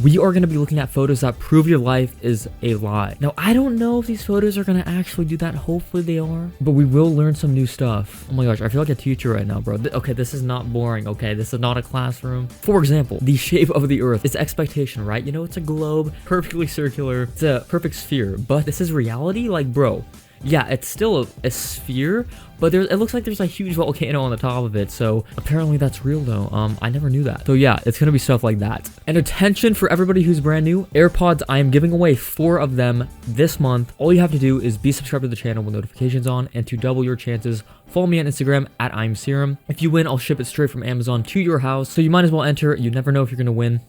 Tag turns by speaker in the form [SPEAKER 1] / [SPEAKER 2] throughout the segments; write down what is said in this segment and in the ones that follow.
[SPEAKER 1] we are going to be looking at photos that prove your life is a lie. Now, I don't know if these photos are going to actually do that. Hopefully they are, but we will learn some new stuff. Oh my gosh, I feel like a teacher right now, bro. Okay, this is not boring. Okay, this is not a classroom. For example, the shape of the earth is expectation, right? You know, it's a globe, perfectly circular. It's a perfect sphere, but this is reality. Like, bro, yeah, it's still a sphere, but it looks like there's a huge volcano on the top of it. So apparently that's real though. I never knew that. So yeah, it's gonna be stuff like that. And attention for everybody who's brand new, AirPods, I am giving away 4 of them this month. All you have to do is be subscribed to the channel with notifications on, and to double your chances, follow me on Instagram at I'm Serum. If you win, I'll ship it straight from Amazon to your house. So you might as well enter. You never know if you're gonna win.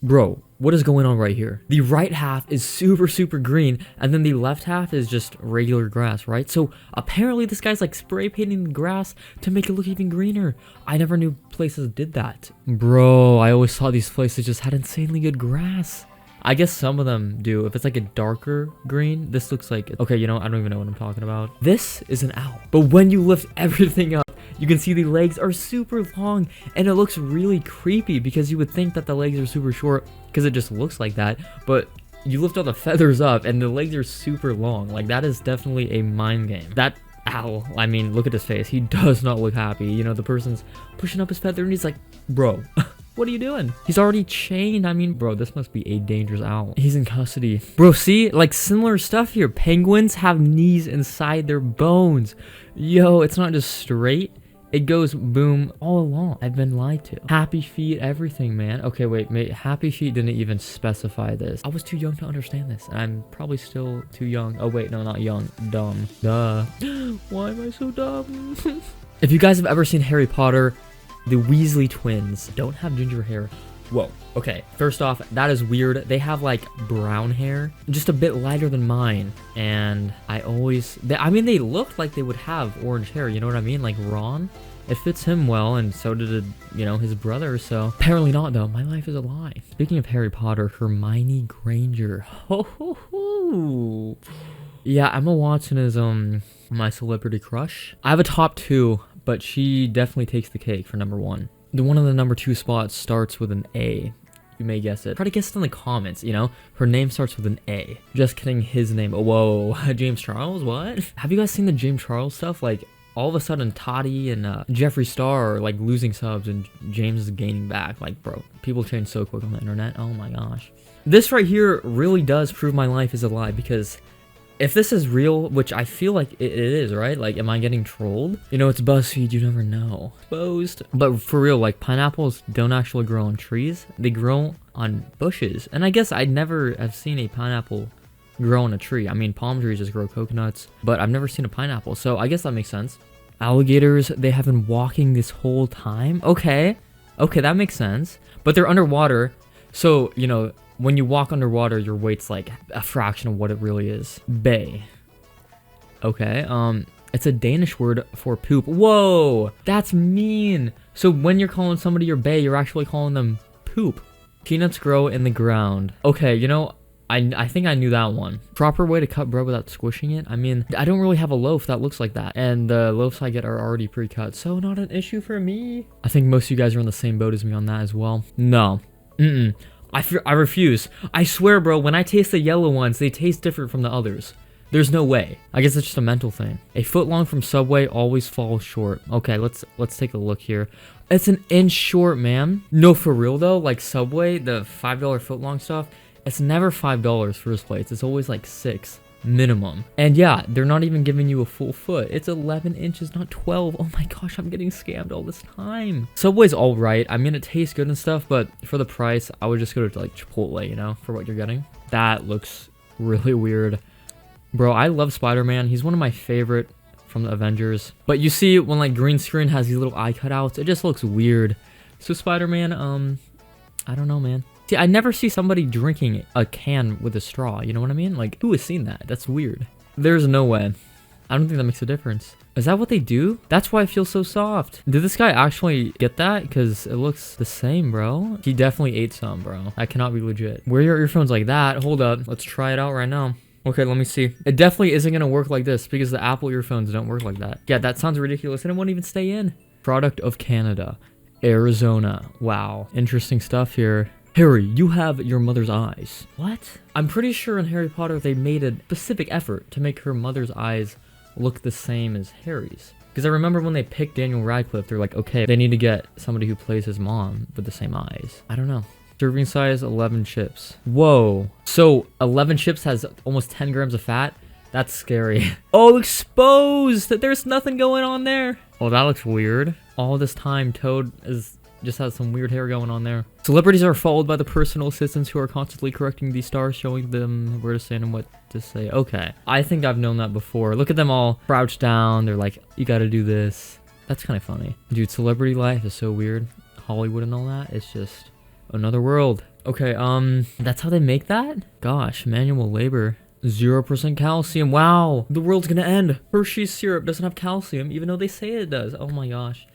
[SPEAKER 1] Bro, what is going on right here? The right half is super green, and then the left half is just regular grass, right? So apparently this guy's like spray painting the grass to make it look even greener. I never knew places did that. Bro, I always thought these places just had insanely good grass. I guess some of them do. If it's like a darker green, this looks like... Okay, you know, I don't even know what I'm talking about. This is an owl. But when you lift everything up, you can see the legs are super long, and it looks really creepy because you would think that the legs are super short because it just looks like that. But you lift all the feathers up, and the legs are super long. Like, that is definitely a mind game. That owl, I mean, look at his face. He does not look happy. You know, the person's pushing up his feather, and he's like, bro... What are you doing? He's already chained. I mean, bro, this must be a dangerous owl. He's in custody. Bro, see? Like, similar stuff here. Penguins have knees inside their bones. Yo, it's not just straight. It goes boom all along. I've been lied to. Happy feet, everything, man. Okay, wait. Happy feet didn't even specify this. I was too young to understand this. And I'm probably still too young. Oh, wait. No, not young. Dumb. Duh. Why am I so dumb? If you guys have ever seen Harry Potter... The Weasley twins don't have ginger hair. Whoa. Okay. First off, that is weird. They have like brown hair, just a bit lighter than mine. And I mean, they looked like they would have orange hair. You know what I mean? Like Ron. It fits him well, and so did, you know, his brother. So apparently not, though. My life is a lie. Speaking of Harry Potter, Hermione Granger. Ho ho ho. Yeah, Emma Watson is my celebrity crush. I have a top 2. But she definitely takes the cake for number 1. The one of the number 2 spots starts with an A. You may guess it. Try to guess it in the comments, you know? Her name starts with an A. Just kidding, his name. Whoa, James Charles, what? Have you guys seen the James Charles stuff? Like, all of a sudden, Toddy and Jeffree Star are, like, losing subs, and James is gaining back. Like, bro, people change so quick on the internet. Oh my gosh. This right here really does prove my life is a lie, because... if this is real, which I feel like it is, right? Like, am I getting trolled? You know, it's BuzzFeed, you never know. Exposed. But for real, like, pineapples don't actually grow on trees. They grow on bushes. And I guess I never have seen a pineapple grow on a tree. I mean, palm trees just grow coconuts, but I've never seen a pineapple. So I guess that makes sense. Alligators, they have been walking this whole time. Okay, that makes sense. But they're underwater, so, you know... when you walk underwater, your weight's like a fraction of what it really is. Bay. Okay, it's a Danish word for poop. Whoa, that's mean. So when you're calling somebody your bay, you're actually calling them poop. Peanuts grow in the ground. Okay, you know, I think I knew that one. Proper way to cut bread without squishing it. I mean, I don't really have a loaf that looks like that. And the loaves I get are already pre-cut, so not an issue for me. I think most of you guys are in the same boat as me on that as well. No. I refuse. I swear, bro, when I taste the yellow ones, they taste different from the others. There's no way. I guess it's just a mental thing. A foot long from Subway always falls short. Okay, let's take a look here. It's an inch short, man. No, for real though, like Subway, the $5 foot long stuff, it's never $5 first place. It's always like $6 minimum. And yeah, they're not even giving you a full foot. It's 11 inches, not 12. Oh my gosh, I'm getting scammed all this time. Subway's all right. I mean, it tastes good and stuff, but for the price, I would just go to like Chipotle, you know, for what you're getting. That looks really weird. Bro, I love Spider-Man. He's one of my favorite from the Avengers. But you see, when like green screen has these little eye cutouts, it just looks weird. So Spider-Man, I don't know, man. See, I never see somebody drinking a can with a straw, you know what I mean? Like, who has seen that? That's weird. There's no way. I don't think that makes a difference. Is that what they do? That's why it feels so soft. Did this guy actually get that? Because it looks the same, bro. He definitely ate some, bro. That cannot be legit. Wear your earphones like that. Hold up. Let's try it out right now. Okay, let me see. It definitely isn't going to work like this because the Apple earphones don't work like that. Yeah, that sounds ridiculous and it won't even stay in. Product of Canada. Arizona. Wow. Interesting stuff here. Harry, you have your mother's eyes. What? I'm pretty sure in Harry Potter they made a specific effort to make her mother's eyes look the same as Harry's. Because I remember when they picked Daniel Radcliffe, they're like, okay, they need to get somebody who plays his mom with the same eyes. I don't know. Serving size, 11 chips. Whoa. So 11 chips has almost 10 grams of fat? That's scary. Oh, exposed! There's nothing going on there. Oh, that looks weird. All this time, Toad just has some weird hair going on there. Celebrities are followed by the personal assistants who are constantly correcting these stars, showing them where to stand and what to say. Okay. I think I've known that before. Look at them all crouched down. They're like, you gotta do this. That's kind of funny. Dude, celebrity life is so weird. Hollywood and all that. It's just another world. Okay, that's how they make that? Gosh, manual labor. 0% calcium. Wow. The world's gonna end. Hershey's syrup doesn't have calcium, even though they say it does. Oh my gosh.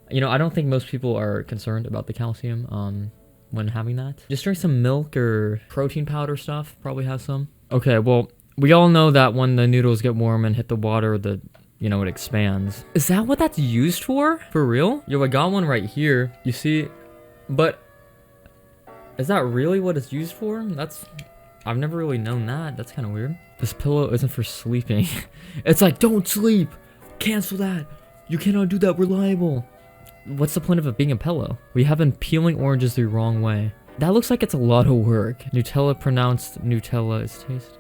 [SPEAKER 1] You know, I don't think most people are concerned about the calcium when having that. Just drink some milk or protein powder stuff. Probably has some. Okay, well, we all know that when the noodles get warm and hit the water, it expands. Is that what that's used for? For real? Yo, I got one right here. You see? But is that really what it's used for? I've never really known that. That's kind of weird. This pillow isn't for sleeping. It's like, don't sleep. Cancel that. You cannot do that. Reliable. What's the point of it being a pillow? We have been peeling oranges the wrong way. That looks like it's a lot of work. Nutella pronounced Nutella is tasty.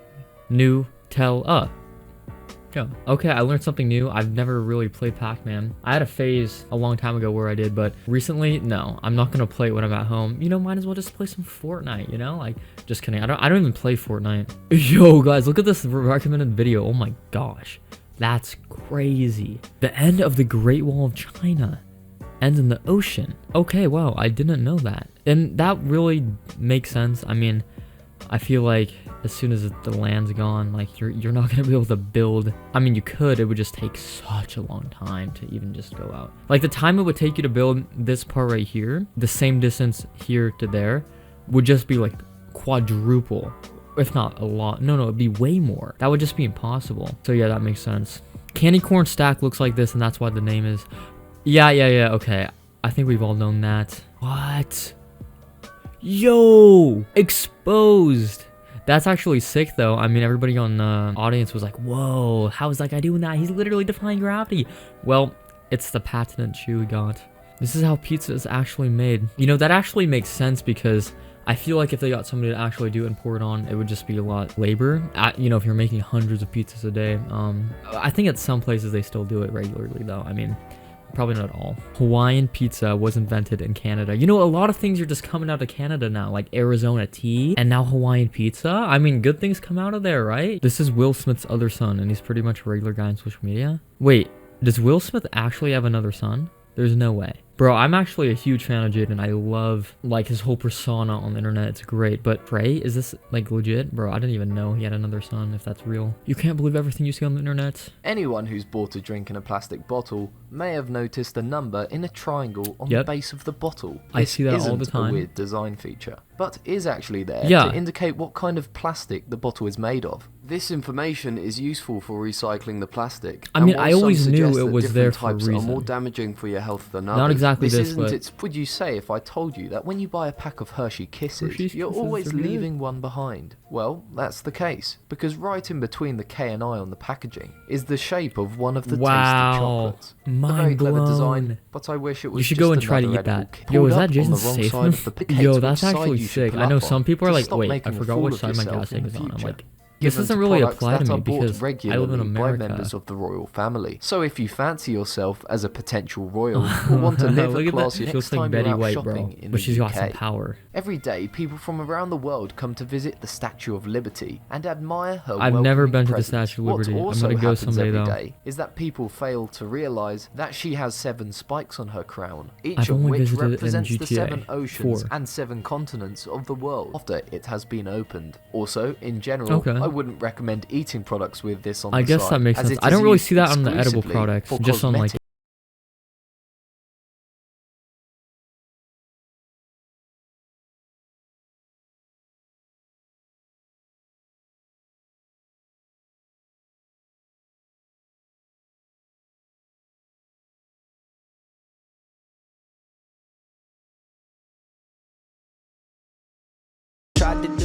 [SPEAKER 1] Nutella. Yeah. Okay, I learned something new. I've never really played Pac-Man. I had a phase a long time ago where I did, but recently, no. I'm not gonna play it when I'm at home. Might as well just play some Fortnite, Like, just kidding. I don't even play Fortnite. Yo, guys, look at this recommended video. Oh my gosh. That's crazy. The end of the Great Wall of China ends in the ocean. Okay, wow, I didn't know that. And that really makes sense. I mean, I feel like as soon as the land's gone, like you're not gonna be able to build. I mean, you could, it would just take such a long time to even just go out. Like the time it would take you to build this part right here, the same distance here to there, would just be like quadruple, if not a lot. No, it'd be way more. That would just be impossible. So yeah, that makes sense. Candy corn stack looks like this, and that's why the name is. Yeah, okay. I think we've all known that. What? Yo! Exposed! That's actually sick, though. I mean, everybody on the audience was like, whoa, how is that guy doing that? He's literally defying gravity. Well, it's the patented shoe we got. This is how pizza is actually made. That actually makes sense because I feel like if they got somebody to actually do it and pour it on, it would just be a lot labor. If you're making hundreds of pizzas a day. I think at some places they still do it regularly, though. I mean, probably not all. Hawaiian pizza was invented in Canada. A lot of things are just coming out of Canada now, like Arizona tea and now Hawaiian pizza. I mean, good things come out of there, right? This is Will Smith's other son, and he's pretty much a regular guy on social media. Wait, does Will Smith actually have another son? There's no way. Bro, I'm actually a huge fan of Jaden. I love, like, his whole persona on the internet. It's great. But Trey, is this, like, legit? Bro, I didn't even know he had another son, if that's real. You can't believe everything you see on the internet.
[SPEAKER 2] Anyone who's bought a drink in a plastic bottle may have noticed a number in a triangle on the base of the bottle.
[SPEAKER 1] I see that all the time.
[SPEAKER 2] Isn't a weird design feature, but is actually there to indicate what kind of plastic the bottle is made of. This information is useful for recycling the plastic.
[SPEAKER 1] I mean, I always knew it was there for a reason.
[SPEAKER 2] Different types are more damaging for your health than others.
[SPEAKER 1] Not exactly this, but...
[SPEAKER 2] Would you say if I told you that when you buy a pack of Hershey Kisses, you're always leaving one behind? Well, that's the case, because right in between the K and I on the packaging is the shape of one of the tasty chocolates. A very clever design, but I wish it was.
[SPEAKER 1] You should go and try to eat that. Yo, is that Jason's safe? Yo, that's actually sick. I know some people are like, wait, I forgot which side my gas tank is on. I'm like, this doesn't really apply to me because I live in America.
[SPEAKER 2] By members of the royal family. So if you fancy yourself as a potential royal or want to live a classy next time you're out shopping in the UK,
[SPEAKER 1] she's got some power.
[SPEAKER 2] Every day, people from around the world come to visit the Statue of Liberty and admire her.
[SPEAKER 1] I've never been to the Statue of Liberty.
[SPEAKER 2] What
[SPEAKER 1] I'm gonna go someday though.
[SPEAKER 2] Day is that people fail to realize that she has 7 spikes on her crown, each of which represents the 7 oceans and 7 continents of the world after it has been opened. Also, in general, I wouldn't recommend eating products with this on the side.
[SPEAKER 1] I guess that makes sense. I don't really see that on the edible products, just on like
[SPEAKER 3] tried to do